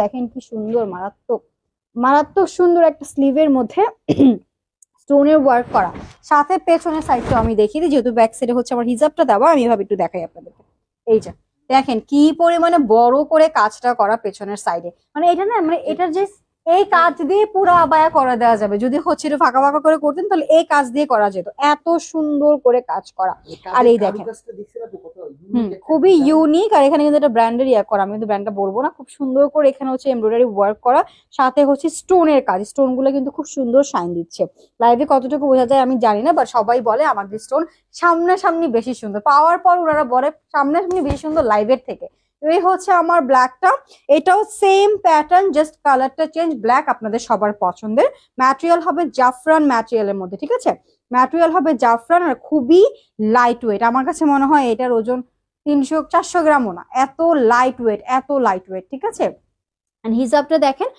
দেখেন কি সুন্দর, মারাত্মক মারাত্মক সুন্দর একটা স্লিভের মধ্যে স্টোনের ওয়ার্ক করা, সাথে পেছনের সাইডটা আমি দেখিয়ে দিই, যেহেতু ব্যাক সাইডে হচ্ছে আমার হিজাবটা দেওয়া, আমি এভাবে একটু দেখাই আপনাদেরকে। এই যে দেখেন কি পরিমাণে বড় করে কাজটা করা পেছনের সাইডে, মানে এটা না, মানে এটার যে এই কাজ দিয়ে পুরো আবায়া করা দেওয়া যাবে, যদি হচ্ছে একটু ফাঁকা ফাঁকা করে করতেন তাহলে এই কাজ দিয়ে করা যেত, এত সুন্দর করে কাজ করা। আর এই দেখেন খুবই ইউনিক, আর এখানে কিন্তু একটা ব্র্যান্ডের ইয়া করা, আমি কিন্তু ব্র্যান্ডটা বলবো না, খুব সুন্দর করে এখানে হচ্ছে এমব্রয়ডারি ওয়ার্ক করা, সাথে হচ্ছে স্টোনের কাজ, স্টোন গুলো কিন্তু খুব সুন্দর শাইন দিচ্ছে। লাইভে কতটুকু বোঝা যায় আমি জানি না, বাট সবাই বলে আমাদের স্টোন সামনাসামনি বেশি সুন্দর, পাওয়ার পর ওনারা বলে সামনাসামনি বেশি সুন্দর লাইভের থেকে। এই হচ্ছে আমার ব্ল্যাকটা, এটাও সেম প্যাটার্ন, জাস্ট কালারটা চেঞ্জ, ব্ল্যাক আপনাদের সবার পছন্দের। ম্যাটেরিয়াল হবে জাফরান ম্যাটেরিয়ালের মধ্যে, ঠিক আছে, ম্যাটেরিয়াল হবে জাফরান, আর খুবই লাইট ওয়েট, আমার কাছে মনে হয় এটার ওজন 300-400 গ্রামও না, এত লাইট ওয়েট, এত লাইট ওয়েট, ঠিক আছে। হিজাবটা দেখেন